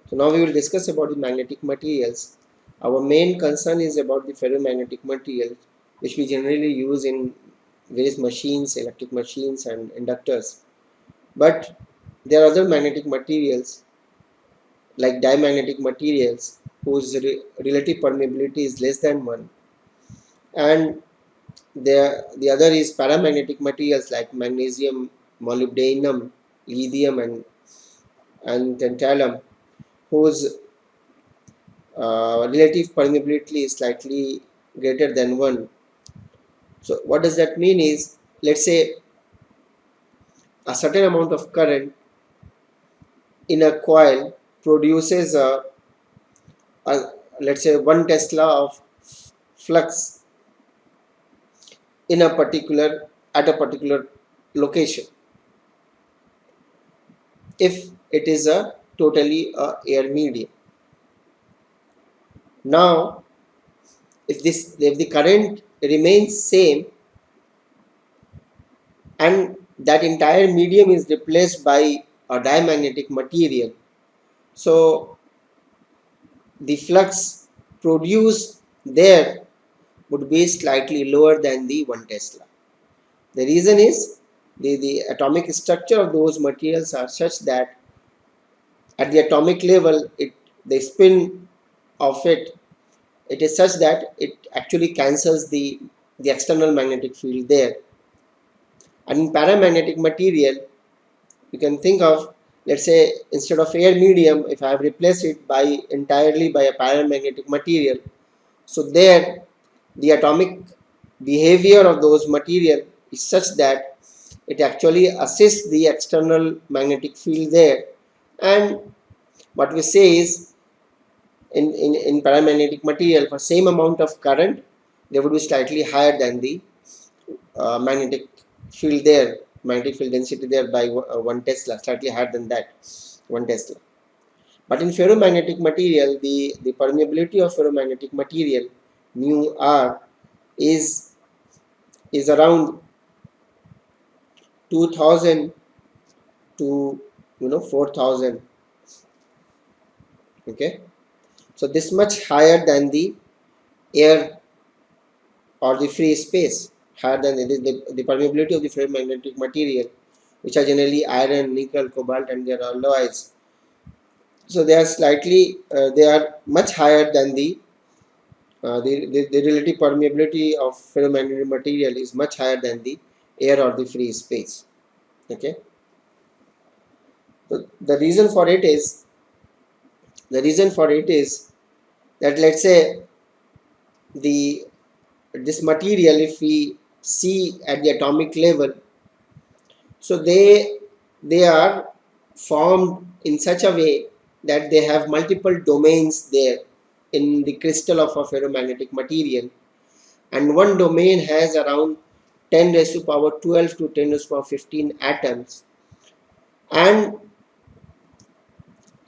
So now we will discuss about the magnetic materials. Our main concern is about the ferromagnetic material, which we generally use in various machines, electric machines and inductors. But there are other magnetic materials like diamagnetic materials whose relative permeability is less than 1, and the other is paramagnetic materials like magnesium, molybdenum, lithium and tantalum, whose relative permeability is slightly greater than 1. So what does that mean is, let's say a certain amount of current in a coil produces a let's say 1 Tesla of flux in a particular at a particular location, if it is a totally air medium. Now if the current remains same and that entire medium is replaced by a diamagnetic material, so the flux produced there would be slightly lower than the 1 Tesla. The reason is the atomic structure of those materials are such that at the atomic level the spin of it is such that it actually cancels the external magnetic field there. And in paramagnetic material, you can think of, let's say, instead of air medium, if I have replaced it by entirely by a paramagnetic material, so there the atomic behavior of those material is such that it actually assists the external magnetic field there. And what we say is, in paramagnetic material, for same amount of current, they would be slightly higher than the magnetic field there, magnetic field density there by 1 Tesla, slightly higher than that 1 Tesla. But in ferromagnetic material, the permeability of ferromagnetic material mu r is around 2000 to 4000. Okay, so this much higher than the air or the free space, higher than the permeability of the ferromagnetic material, which are generally iron, nickel, cobalt and their alloys. So they are slightly they are much higher than the relative permeability of ferromagnetic material is much higher than the air or the free space. Okay, so the reason for it is that, let's say, the this material, if we see at the atomic level, so they are formed in such a way that they have multiple domains there in the crystal of a ferromagnetic material, and one domain has around 10 raised to power 12 to 10 raised to power 15 atoms, and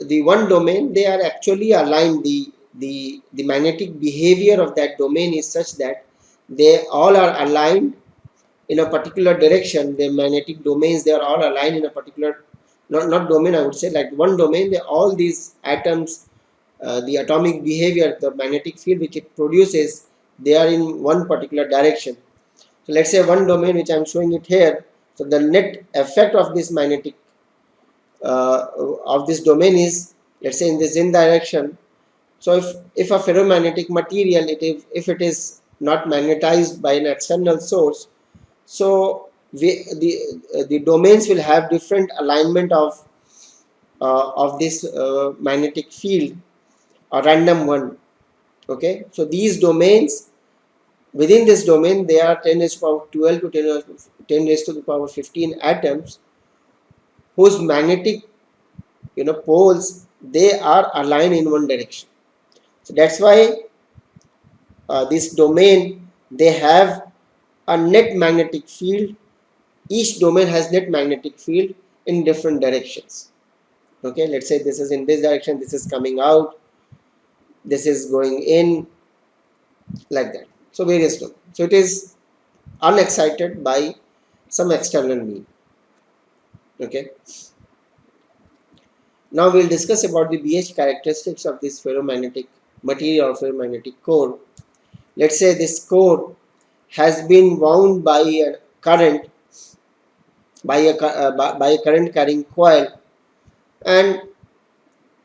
the one domain, they are actually aligned. The magnetic behavior of that domain is such that they all are aligned in a particular direction. The magnetic domains, they are all aligned in a particular, not domain, I would say, like one domain. They all these atoms, the atomic behavior, the magnetic field which it produces, they are in one particular direction. So let's say one domain which I am showing it here, so the net effect of this magnetic of this domain is, let's say, in the z direction. So if a ferromagnetic material, if it is not magnetized by an external source, so the domains will have different alignment of this magnetic field, a random one. Okay, so these domains, within this domain, they are 10 raised to the power 12 to 10 raised to the power 15 atoms, whose magnetic poles, they are aligned in one direction. So that's why this domain, they have a net magnetic field. Each domain has net magnetic field in different directions. Okay, let's say this is in this direction, this is coming out, this is going in, like that. So various domains. So it is unexcited by some external mean. Okay, Now we'll discuss about the BH characteristics of this ferromagnetic material or ferromagnetic core. Let's say this core has been wound by a current, by a current carrying coil, and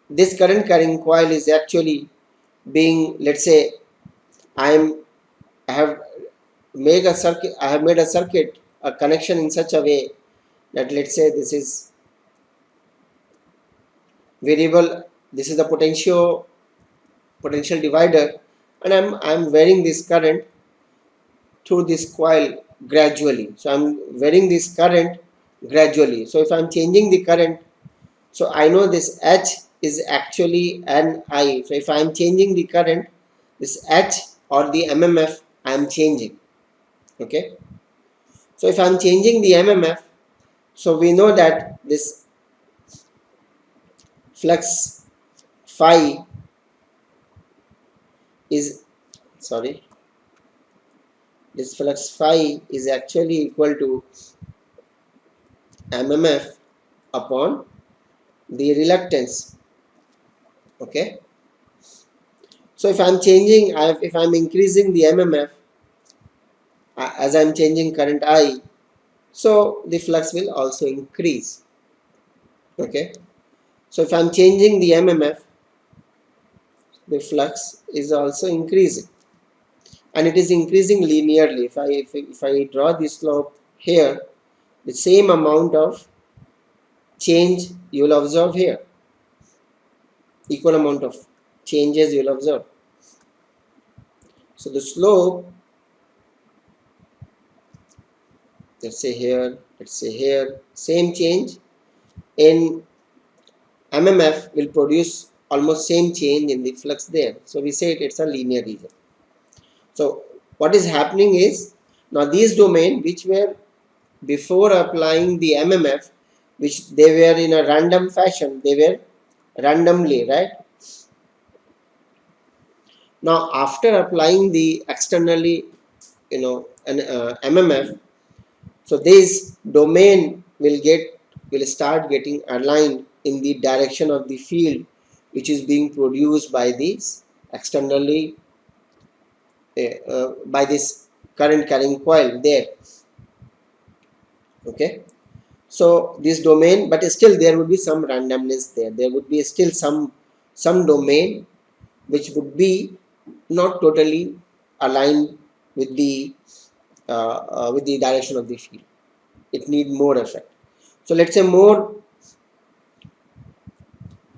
this current carrying coil is actually being, let's say, I'm I have made a circuit, a connection in such a way that, let's say, this is variable, this is the potential divider, and I'm varying this current through this coil gradually. So I'm varying this current gradually. So if I'm changing the current, so I know this H is actually an I. So if I'm changing the current, this H or the MMF I am changing. Okay. So if I'm changing the MMF, so we know that this flux phi is, sorry, this flux phi is actually equal to MMF upon the reluctance. Okay. So if I'm changing, if I'm increasing the MMF as I'm changing current I, so the flux will also increase. Okay. So if I'm changing the MMF, the flux is also increasing, and it is increasing linearly. If I draw the slope here, the same amount of change you will observe here, equal amount of changes you will observe. So the slope, let's say here, same change in MMF will produce almost same change in the flux there. So we say it's a linear region. So what is happening is, now these domain which were before applying the MMF, which they were in a random fashion, they were randomly, right? Now after applying the externally, an MMF, so this domain will start getting aligned in the direction of the field which is being produced by this externally, by this current carrying coil there. Okay. So this domain, but still there would be some randomness there. There would be still some domain which would be not totally aligned with the direction of the field. It need more effect. So let's say more.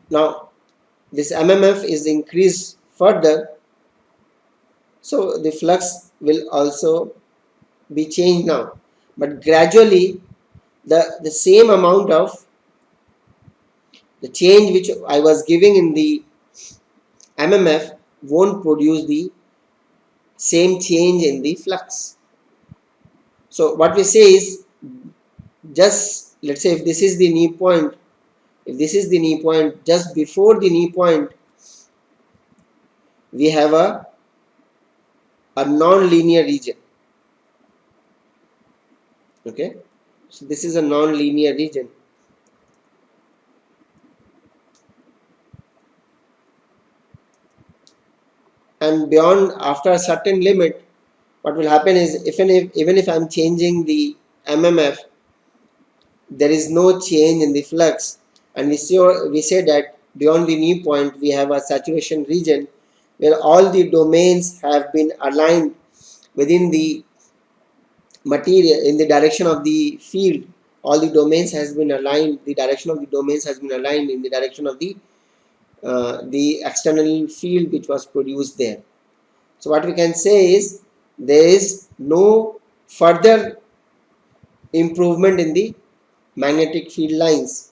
Now this MMF is increased further, so the flux will also be changed now, but gradually the same amount of the change which I was giving in the MMF won't produce the same change in the flux. So what we say is, just let's say if this is the knee point, just before the knee point we have a non-linear region. Okay, so this is a non-linear region, and beyond, after a certain limit, what will happen is, even if I'm changing the MMF, there is no change in the flux, and we say that beyond the knee point we have a saturation region where all the domains have been aligned within the material in the direction of the field. All the domains has been aligned, the direction of the domains has been aligned in the direction of the external field which was produced there. So what we can say is, there is no further improvement in the magnetic field lines.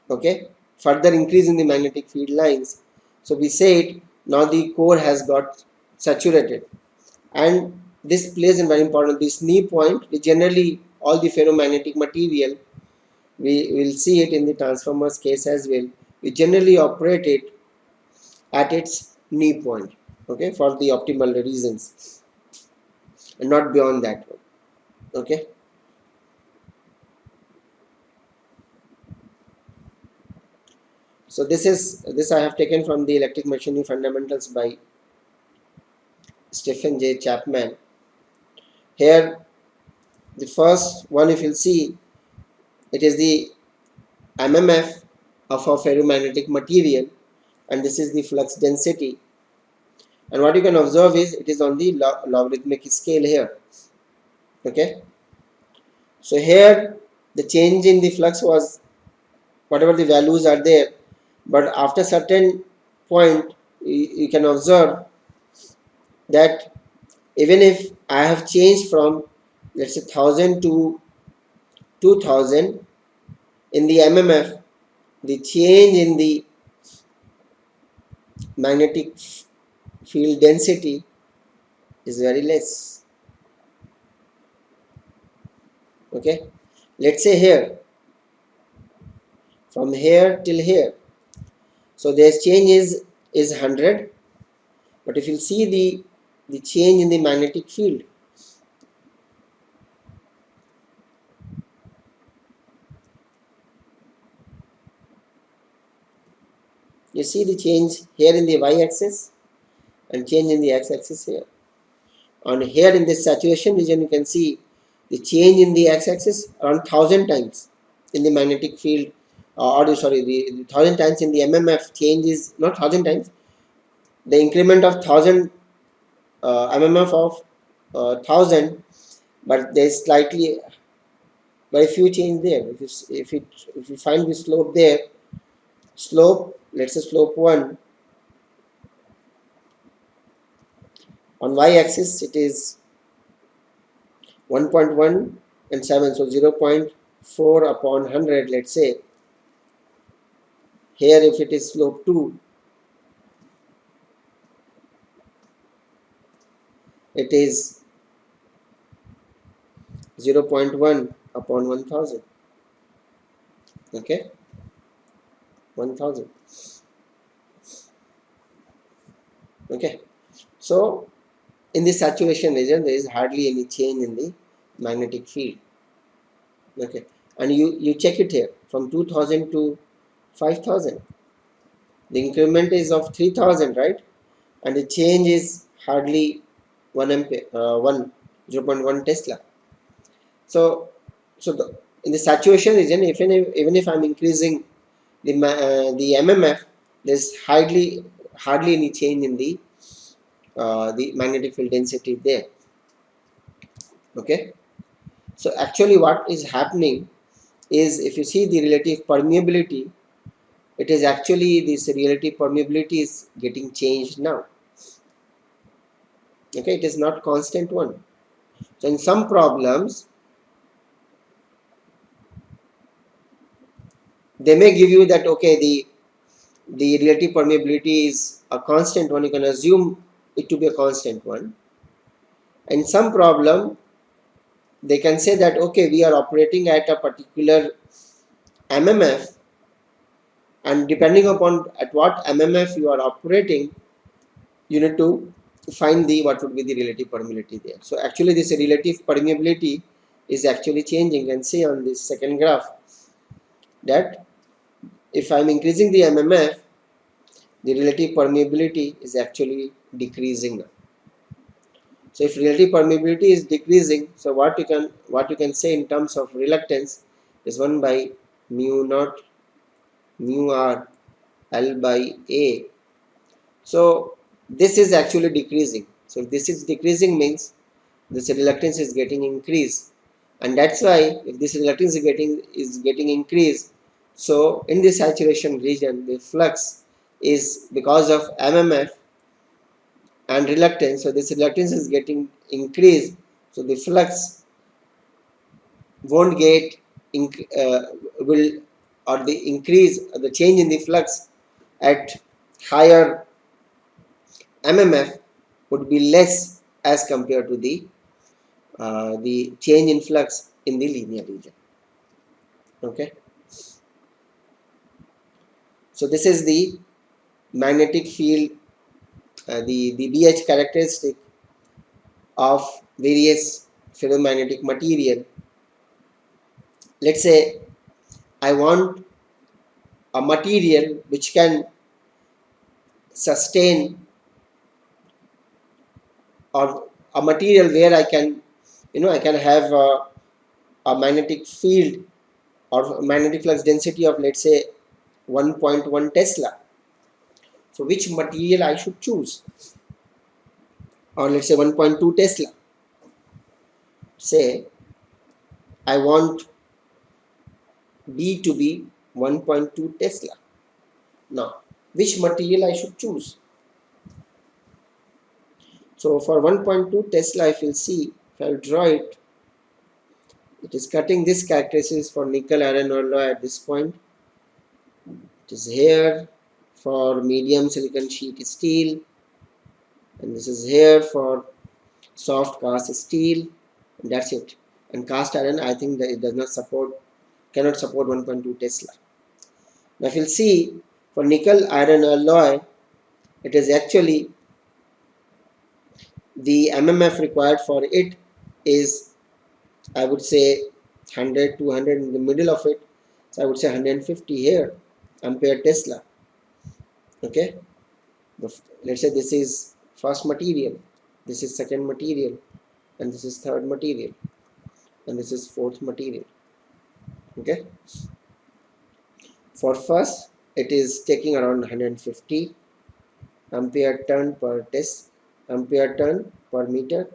Okay, further increase in the magnetic field lines. So we said now the core has got saturated, and this plays a very important, this knee point. We generally, all the ferromagnetic material, we will see it in the transformers case as well, we generally operate it at its knee point, okay, for the optimal reasons, and not beyond that. Okay. So this I have taken from the Electric Machinery Fundamentals by Stephen J. Chapman. Here the first one, if you'll see, it is the MMF of a ferromagnetic material, and this is the flux density. And what you can observe is it is on the logarithmic scale here. Okay, so here the change in the flux was whatever the values are there, but after certain point you can observe that even if I have changed from, let's say, 1000 to 2000 in the MMF, the change in the magnetic field density is very less. Okay, let's say here from here till here, so this change is 100, but if you see the change in the magnetic field, you see the change here in the y-axis and change in the x-axis here. On here in this saturation region, you can see the change in the x-axis around 1000 times in the magnetic field, or sorry, the 1000 times in the MMF change is not 1000 times. The increment of 1000 MMF of 1000, but there is slightly very few change there. If you find the slope there, slope, let's say slope 1 on y-axis, it is 1.1 and 7, so 0.4 upon 100, let's say. Here if it is slope 2, it is 0.1 upon 1000. Okay, 1000. Okay, so in the saturation region there is hardly any change in the magnetic field. Okay, and you check it here from 2000 to 5000, the increment is of 3000, right? And the change is hardly 1 ampere, 0.1 Tesla. So in the saturation region, even if I'm increasing the MMF, there's hardly any change in the magnetic field density there. Okay, so actually what is happening is, if you see the relative permeability, it is actually this relative permeability is getting changed now. Okay, it is not constant one. So in some problems they may give you that, okay, the relative permeability is a constant one, you can assume it to be a constant one. In some problem they can say that, okay, we are operating at a particular MMF, and depending upon at what MMF you are operating, you need to find the what would be the relative permeability there. So actually this relative permeability is actually changing, and see on this second graph that if I am increasing the MMF, the relative permeability is actually decreasing. So if relative permeability is decreasing, so what you can say in terms of reluctance is 1 by mu naught mu r L by A. So this is actually decreasing. So if this is decreasing means this reluctance is getting increased, and that's why if this reluctance is getting increased, so in the saturation region the flux is because of MMF and reluctance, so this reluctance is getting increased, so the flux won't get will, or the increase, the change in the flux at higher MMF would be less as compared to the change in flux in the linear region. Okay, so this is the magnetic field, the BH characteristic of various ferromagnetic material. Let's say I want a material which can sustain, or a material where I can, I can have a magnetic field or magnetic flux density of, let's say, 1.1 Tesla. So which material I should choose? Or let's say 1.2 Tesla. Say I want B to be 1.2 Tesla. Now, which material I should choose? So for 1.2 Tesla, if you'll see, if I'll draw it, it is cutting this characteristics for nickel iron alloy at this point. It is here for medium silicon sheet steel, and this is here for soft cast steel, and that's it. And cast iron, I think that it does not support, cannot support 1.2 Tesla. Now if you'll see, for nickel iron alloy, it is actually the MMF required for it is, I would say, 100, 200 in the middle of it. So I would say 150 here, ampere Tesla. Okay, let's say this is first material, this is second material, and this is third material, and this is fourth material. Okay, for first it is taking around 150 ampere turn per ampere turn per meter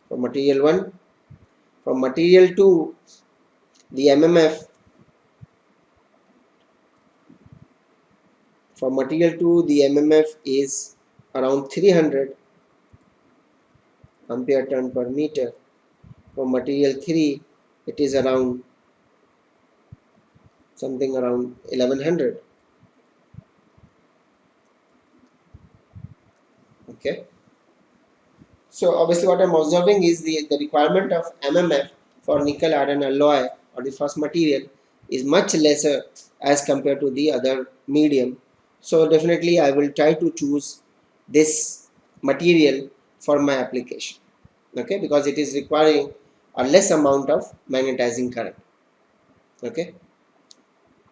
for material 1. For material 2, the MMF for material 2 the MMF is around 300 ampere turn per meter. For material 3, it is around something around 1100. Okay, so obviously what I'm observing is the requirement of MMF for nickel iron alloy or the first material is much lesser as compared to the other medium. So definitely I will try to choose this material for my application. Okay, because it is requiring a less amount of magnetizing current. Okay,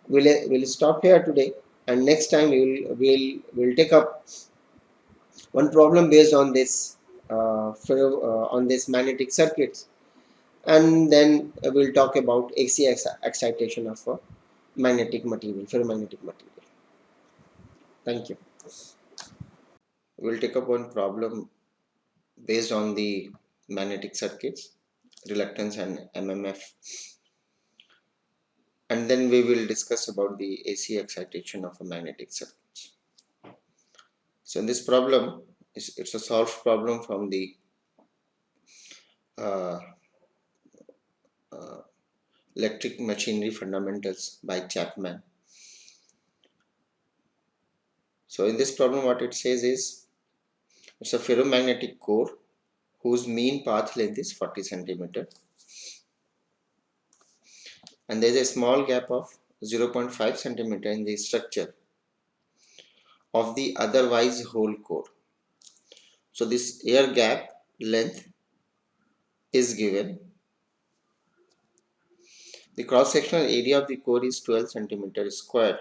we'll stop here today, and next time we'll take up one problem based on this on this magnetic circuits, and then we'll talk about AC excitation of a magnetic material, ferromagnetic material. Thank you. We'll take up one problem based on the magnetic circuits, reluctance and MMF, and then we will discuss about the AC excitation of a magnetic circuit. So in this problem, it's a solved problem from the uh, uh, Electric Machinery Fundamentals by Chapman. So in this problem what it says is, it's a ferromagnetic core whose mean path length is 40 centimeter, and there is a small gap of 0.5 centimeter in the structure of the otherwise whole core. So this air gap length is given. The cross-sectional area of the core is 12 centimeter square.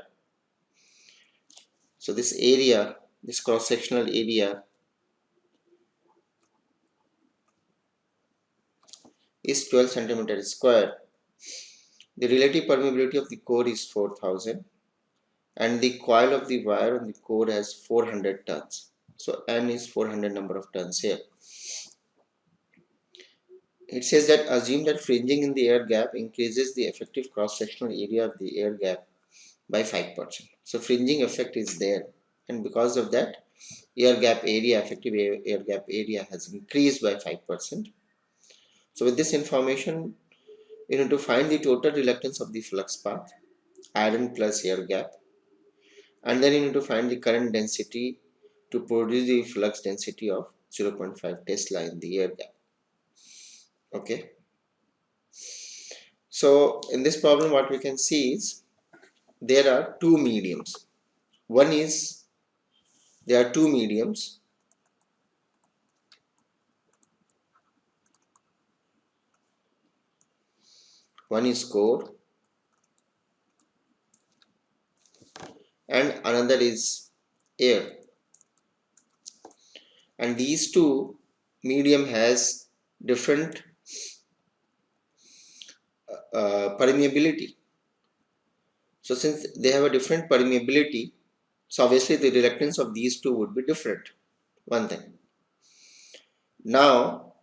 So this area, this cross-sectional area is 12 centimeter square. The relative permeability of the core is 4000, and the coil of the wire on the core has 400 turns. So N is 400 number of turns here. It says that assume that fringing in the air gap increases the effective cross-sectional area of the air gap by 5%. So fringing effect is there, and because of that, air gap area, effective air gap area has increased by 5%. So with this information, you need to find the total reluctance of the flux path, iron plus air gap, and then you need to find the current density to produce the flux density of 0.5 Tesla in the air gap. Okay, so in this problem what we can see is there are two mediums. One is, there are two mediums. One is core another is air, and these two medium has different permeability. So since they have a different permeability, so obviously the reluctance of these two would be different. One thing. Now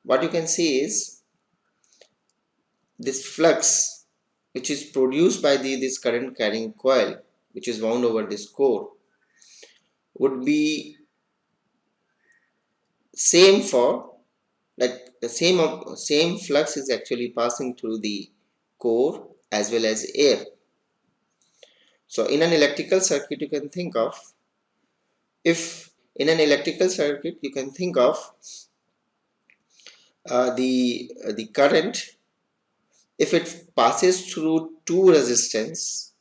what you can see is this flux which is produced by this current carrying coil, which is wound over this core, would be same for, like, the same flux is actually passing through the core as well as air. So in an electrical circuit you can think of, if in an electrical circuit you can think of the current, if it passes through two resistance,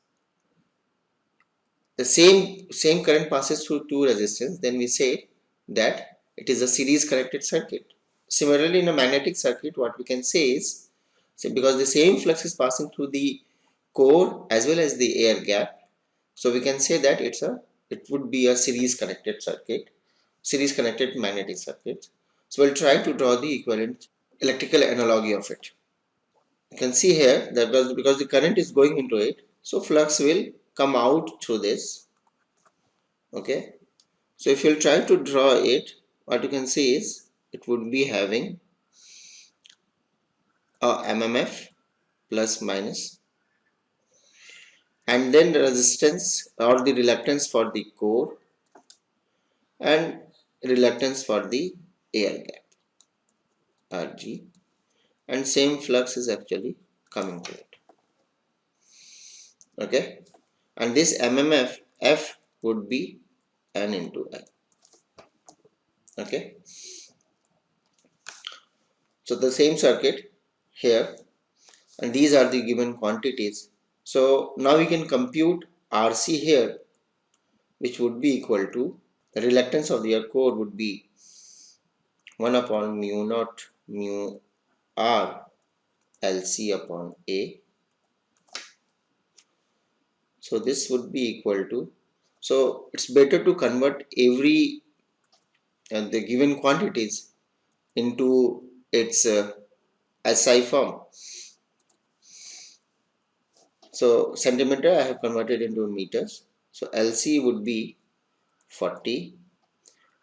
the same current passes through two resistance, then we say that it is a series connected circuit. Similarly, in a magnetic circuit, what we can say is, so because the same flux is passing through the core as well as the air gap, so we can say that it would be a series connected circuit, series connected magnetic circuit. So we'll try to draw the equivalent electrical analogy of it. You can see here that because the current is going into it, so flux will come out through this. Okay, so if you'll try to draw it, what you can see is it would be having a MMF plus minus, and then the resistance or the reluctance for the core and reluctance for the air gap, Rg, and same flux is actually coming to it. Okay, and this MMF F would be N into L. Okay, so the same circuit here, and these are the given quantities. So now we can compute Rc here, which would be equal to the reluctance of the air core would be 1 upon mu naught mu R Lc upon A. So this would be equal to, so it's better to convert every the given quantities into its SI form. So centimeter I have converted into meters. So Lc would be 40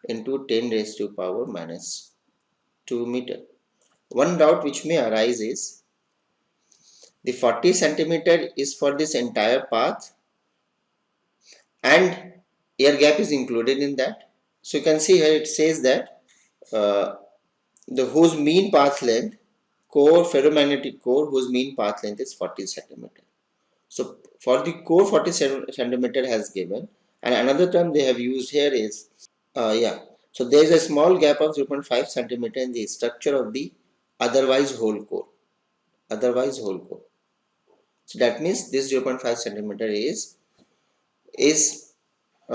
into 10 raised to power minus 2 meter. One doubt which may arise is, the 40 centimeter is for this entire path and air gap is included in that. So you can see here it says that the whose mean path length, core, ferromagnetic core, whose mean path length is 40 centimeter. So for the core 40 centimeter has given, and another term they have used here is yeah. So there is a small gap of 0.5 centimeter in the structure of the otherwise whole core. Otherwise whole core. So that means this 0.5 centimeter is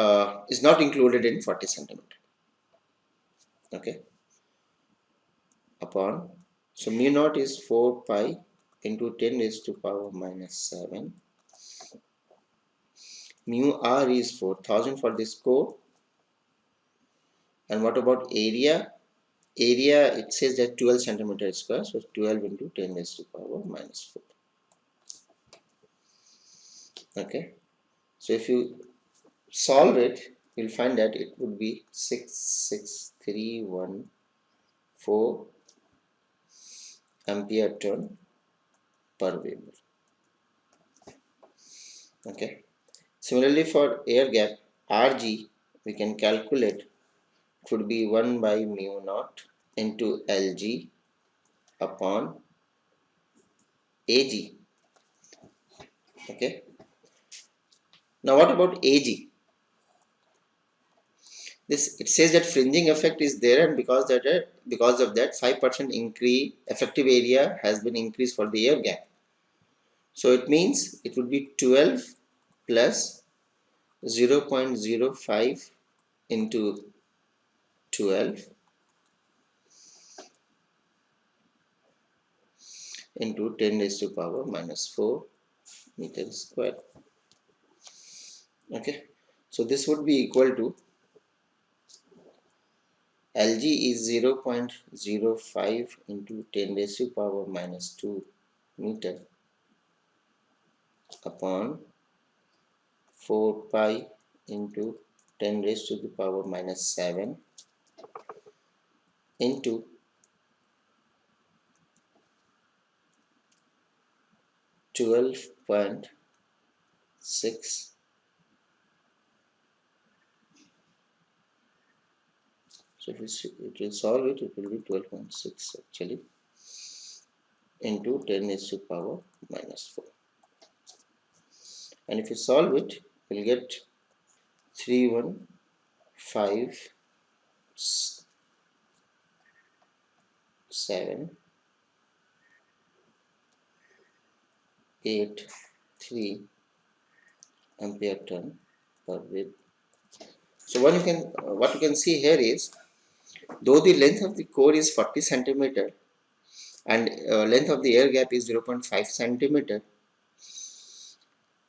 not included in 40 centimeter. Okay. Upon, so mu naught is 4 pi into 10 raised to power minus 7. Mu r is 4000 for this core. And what about area? Area, it says that 12 centimeter square, so 12 into 10 raised to power minus 4. Okay, so if you solve it, you'll find that it would be 66314 ampere turn per Weber. Okay, similarly for air gap, Rg we can calculate, it would be 1 by mu naught into Lg upon Ag. Okay, now what about Ag? This, it says that fringing effect is there, and because of that 5% increase effective area has been increased for the air gap. So it means it would be 12 plus 0.05 into 12 into 10 raised to power minus 4 meters square. Okay, so this would be equal to Lg is 0.05 into 10 raised to power minus 2 meter upon 4 pi into 10 raised to the power minus 7 into 12.6. So if it will solve it, it will be 12.6 actually into 10 raised to power minus 4. And if you solve it, you'll get 315783 ampere turn per wave. So what you can see here is, though the length of the core is 40 centimeter and length of the air gap is 0.5 centimeter,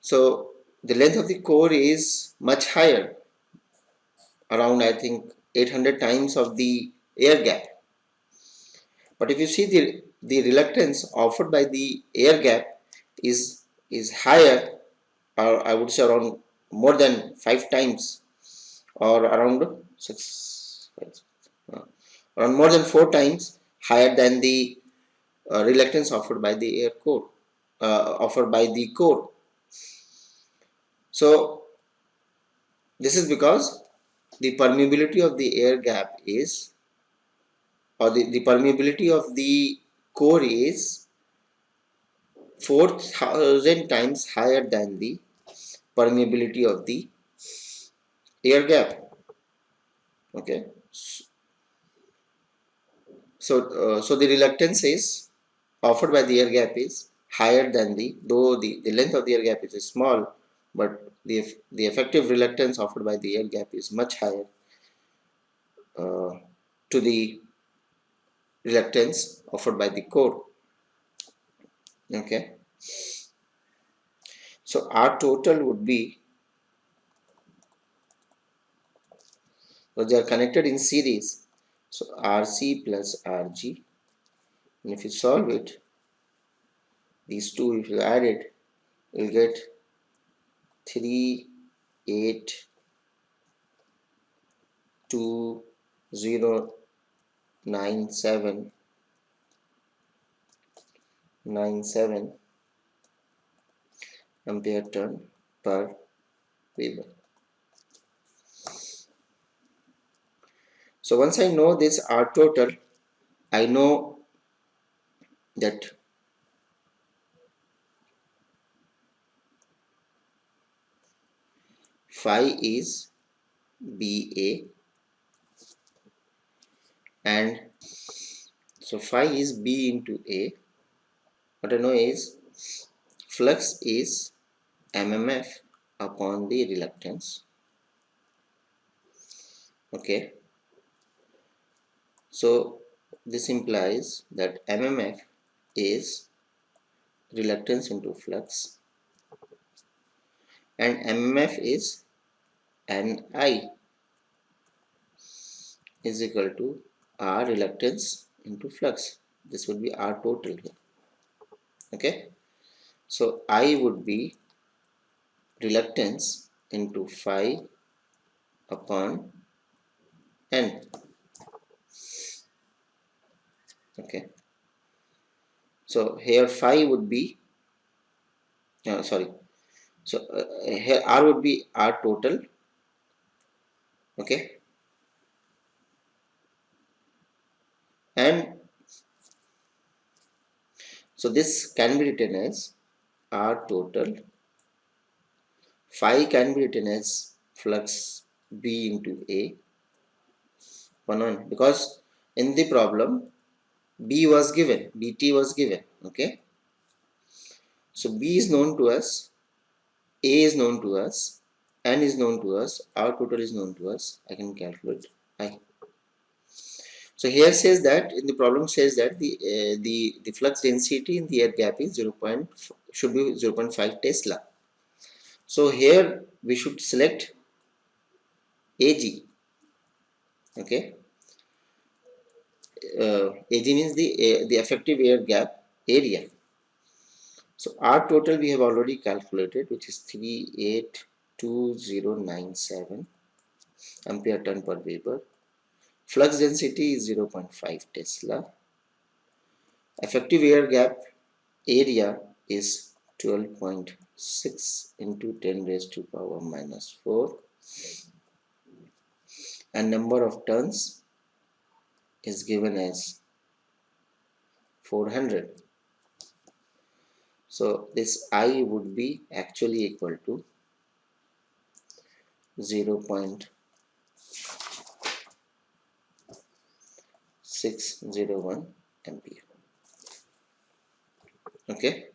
so the length of the core is much higher, around I think 800 times of the air gap. But if you see the reluctance offered by the air gap is higher, or I would say around more than 5 times, or around uh, around more than 4 times higher than the reluctance offered by the air core, offered by the core. So this is because the permeability of the air gap is, or the permeability of the core is 4000 times higher than the permeability of the air gap. Okay, so the reluctance is offered by the air gap is higher than though the length of the air gap is small, but the effective reluctance offered by the air gap is much higher uh, to the reluctance offered by the core. Okay, so R total would be, so they are connected in series, so RC plus RG, and if you solve it, these two if you add it, you'll get 382097 ampere turn per Weber. So once I know this R total, I know that phi is BA, and so phi is B into A. What I know is flux is MMF upon the reluctance. Okay, so this implies that MMF is reluctance into flux, and MMF is Ni is equal to R reluctance into flux. This would be R total here. Okay, so I would be reluctance into phi upon N. Okay, so here phi would be sorry, so here R would be R total. Okay, and so this can be written as R total. Phi can be written as flux B into A, one because in the problem B was given, BT was given. Okay, so B is known to us, A is known to us, N is known to us, R total is known to us. I can calculate I. So here says that in the problem says that the flux density in the air gap is should be 0.5 Tesla. So here we should select AG. Okay, AG means the effective air gap area. So our total we have already calculated, which is 382097 ampere ton per Weber. Flux density is 0.5 Tesla. Effective air gap area is 12.6 into 10 raised to power minus 4, and number of tons is given as 400. So this I would be actually equal to 0.601 ampere. Okay.